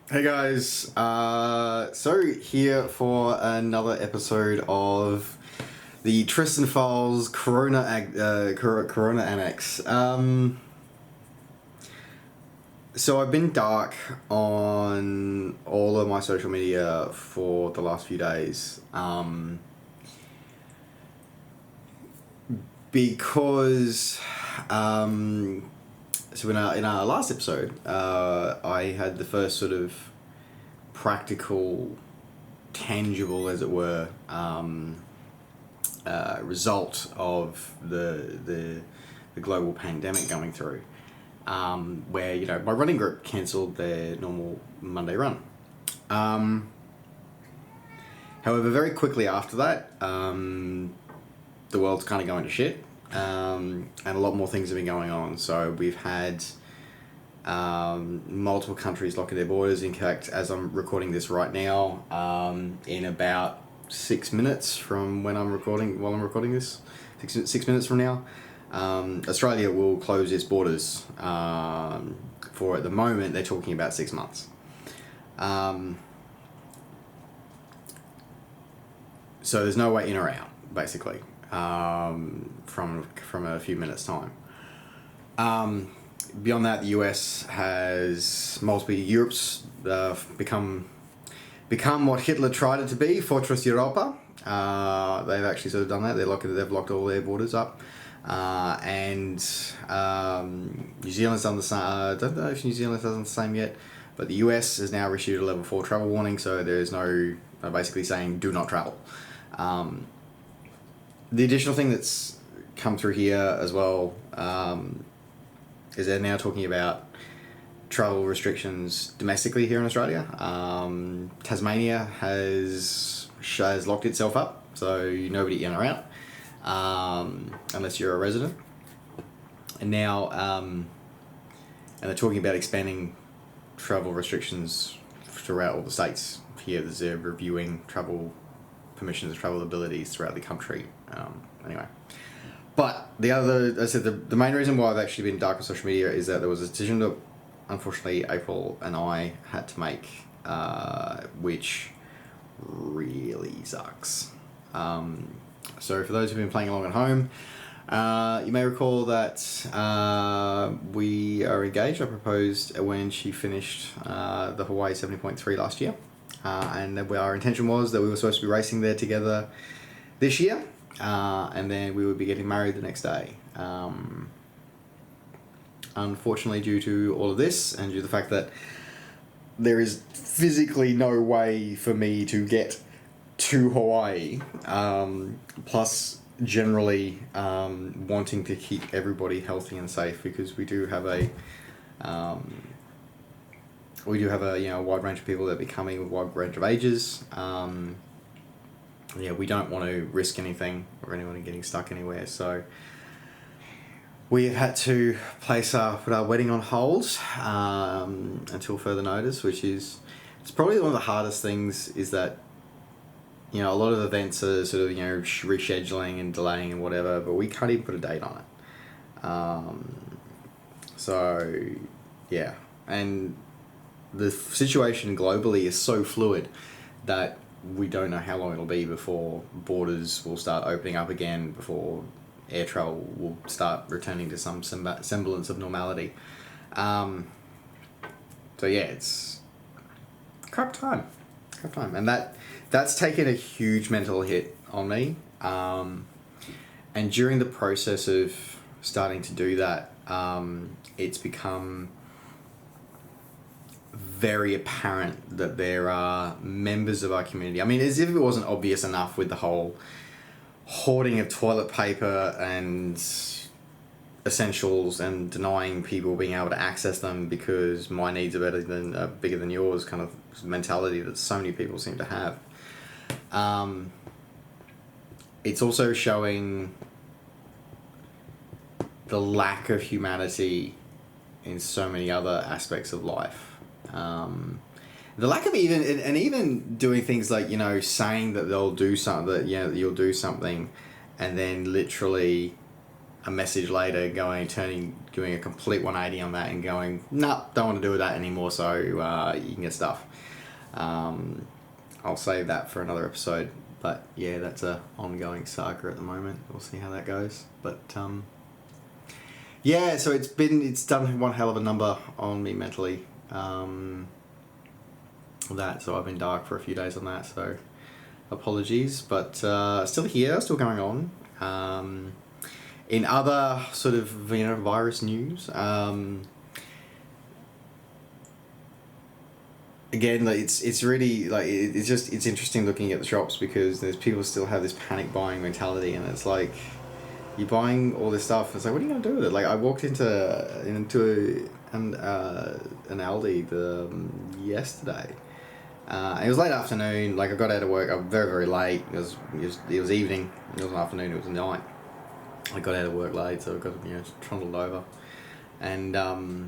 Hey guys, so here for another episode of the Tristan Files Corona Annex. So I've been dark on all of my social media for the last few days, because so in our last episode, I had the first sort of practical, tangible, as it were, result of the global pandemic going through, where my running group cancelled their normal Monday run. However, very quickly after that, the world's kind of going to shit. And a lot more things have been going on. So we've had multiple countries locking their borders. In fact, as I'm recording this right now, in about 6 minutes from while I'm recording this, 6 minutes from now, Australia will close its borders. For at the moment, they're talking about 6 months. So there's no way in or out, basically. From a few minutes' time. Beyond that, the US has Europe's become what Hitler tried it to be, Fortress Europa. They've actually sort of done that. They've locked all their borders up, and New Zealand's done the same. I don't know if New Zealand's done the same yet, but the US has now issued a level 4 travel warning. So there's no basically saying do not travel. The additional thing that's come through here as well is they're now talking about travel restrictions domestically here in Australia. Tasmania has locked itself up, so nobody in or out, unless you're a resident. And now, and they're talking about expanding travel restrictions throughout all the states here. They're reviewing travel permissions and travel abilities throughout the country. Anyway, but the main reason why I've actually been dark on social media is that there was a decision that unfortunately April and I had to make, which really sucks. So for those who've been playing along at home, you may recall that we are engaged. I proposed when she finished the Hawai'i 70.3 last year. And our intention was that we were supposed to be racing there together this year, and then we would be getting married the next day. Unfortunately, due to all of this, and due to the fact that there is physically no way for me to get to Hawaii, plus generally wanting to keep everybody healthy and safe, because we do have a wide range of people that are coming with a wide range of ages. We don't want to risk anything or anyone getting stuck anywhere. So we have had to put our wedding on hold until further notice, it's probably one of the hardest things, is that a lot of events are sort of rescheduling and delaying and whatever, but we can't even put a date on it. And the situation globally is so fluid that we don't know how long it'll be before borders will start opening up again, before air travel will start returning to some semblance of normality. It's crap time. And that's taken a huge mental hit on me. And during the process of starting to do that, it's become very apparent that there are members of our community. I mean, as if it wasn't obvious enough with the whole hoarding of toilet paper and essentials and denying people being able to access them because my needs are bigger than yours kind of mentality that so many people seem to have. It's also showing the lack of humanity in so many other aspects of life. The lack of even doing things like, saying that they'll do something, that, that you'll do something, and then literally a message later doing a complete 180 on that and going, nah, don't want to do with that anymore, so you can get stuff. I'll save that for another episode. But yeah, that's a ongoing saga at the moment. We'll see how that goes. But yeah, so it's done one hell of a number on me mentally. So I've been dark for a few days on that, so apologies, but still here, still going on. In other sort of virus news, again, like it's really like it's interesting looking at the shops, because there's people still have this panic buying mentality, and it's like you're buying all this stuff. And it's like, what are you gonna do with it? Like, I walked into an Aldi yesterday. It was late afternoon. Like, I got out of work. I was very, very late. It was evening. It wasn't afternoon. It was night. I got out of work late, so I got trundled over, and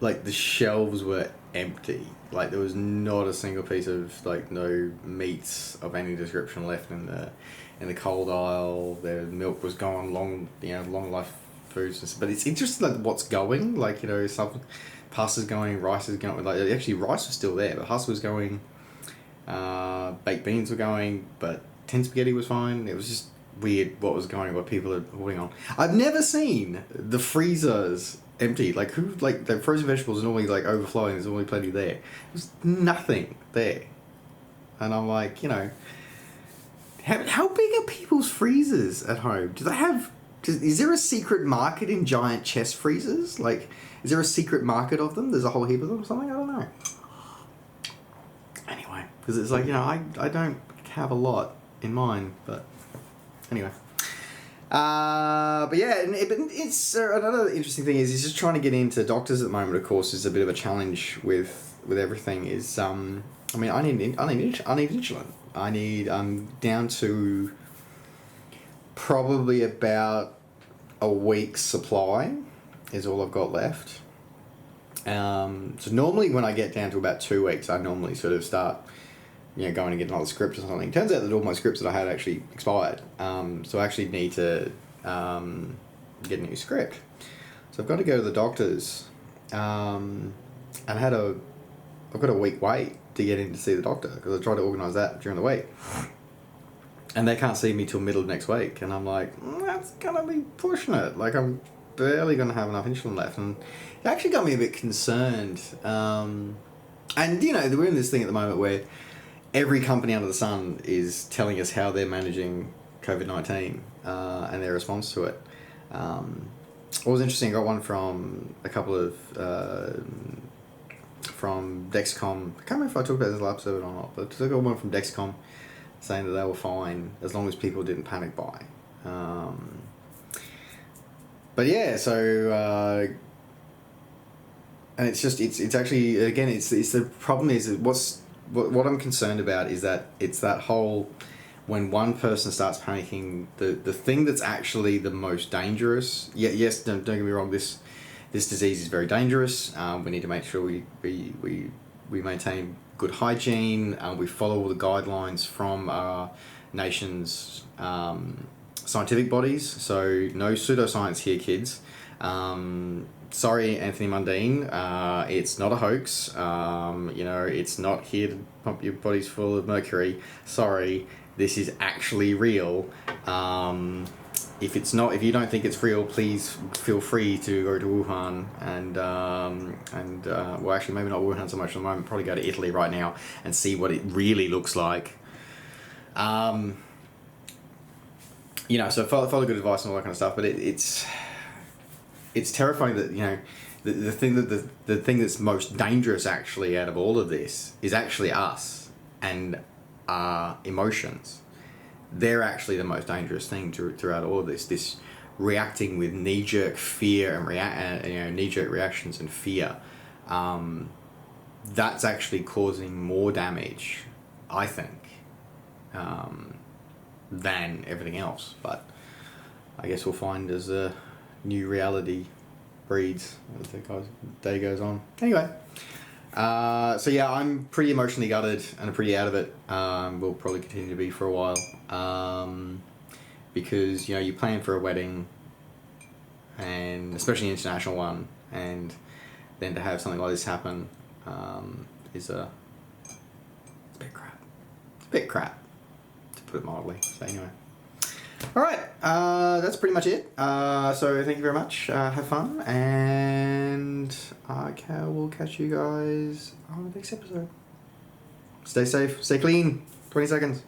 like the shelves were empty. Like, there was not a single piece of no meats of any description left in the cold aisle. The milk was gone. Long life foods. But it's interesting what's going. Some pasta's going, rice is going. Actually, rice was still there, but pasta was going. Baked beans were going, but tin spaghetti was fine. It was just weird what was going, what people are holding on. I've never seen the freezers empty. The frozen vegetables are normally overflowing. There's normally plenty there. There's nothing there, and I'm like, how big are people's freezers at home? Do they have? Is there a secret market in giant chest freezers? Is there a secret market of them? There's a whole heap of them or something? I don't know. Anyway, because it's I don't have a lot in mine, but anyway. But yeah, it's another interesting thing is just trying to get into doctors at the moment. Of course, is a bit of a challenge with everything. Is I need insulin. I'm down to probably about a week's supply is all I've got left. So normally when I get down to about 2 weeks, I normally sort of start going to get another script or something. Turns out that all my scripts that I had actually expired. So I actually need to get a new script. So I've got to go to the doctors. And I've got a week wait to get in to see the doctor, because I tried to organise that during the week. And they can't see me till middle of next week. And I'm like, that's going to be pushing it. I'm barely going to have enough insulin left. And it actually got me a bit concerned. And, we're in this thing at the moment where every company under the sun is telling us how they're managing COVID-19 and their response to it. What was interesting, I got one from a couple of from Dexcom. I can't remember if I talked about this last episode or not, but I got one from Dexcom saying that they were fine as long as people didn't panic buy. But yeah, so and it's actually, again, it's the problem is what I'm concerned about is that it's that whole, when one person starts panicking, the thing that's actually the most dangerous. Yes, don't get me wrong. This disease is very dangerous. We need to make sure we maintain good hygiene. We follow all the guidelines from our nation's scientific bodies. So no pseudoscience here, kids. Sorry, Anthony Mundine. It's not a hoax. It's not here to pump your bodies full of mercury. Sorry, this is actually real. If you don't think it's real, please feel free to go to Wuhan and well, actually, maybe not Wuhan so much at the moment. Probably go to Italy right now and see what it really looks like. So follow good advice and all that kind of stuff. But it's terrifying that the thing that's most dangerous actually out of all of this is actually us and our emotions. They're actually the most dangerous thing throughout all of this reacting with knee-jerk fear and knee-jerk reactions and fear. That's actually causing more damage, I think, than everything else. But I guess we'll find as a new reality breeds as the day goes on. Anyway, so yeah, I'm pretty emotionally gutted and pretty out of it. We'll probably continue to be for a while. But because, you know, you plan for a wedding, and especially an international one, and then to have something like this happen is a bit crap. It's a bit crap, to put it mildly. So anyway. Alright, that's pretty much it. So thank you very much. Have fun, and I will catch you guys on the next episode. Stay safe, stay clean. 20 seconds.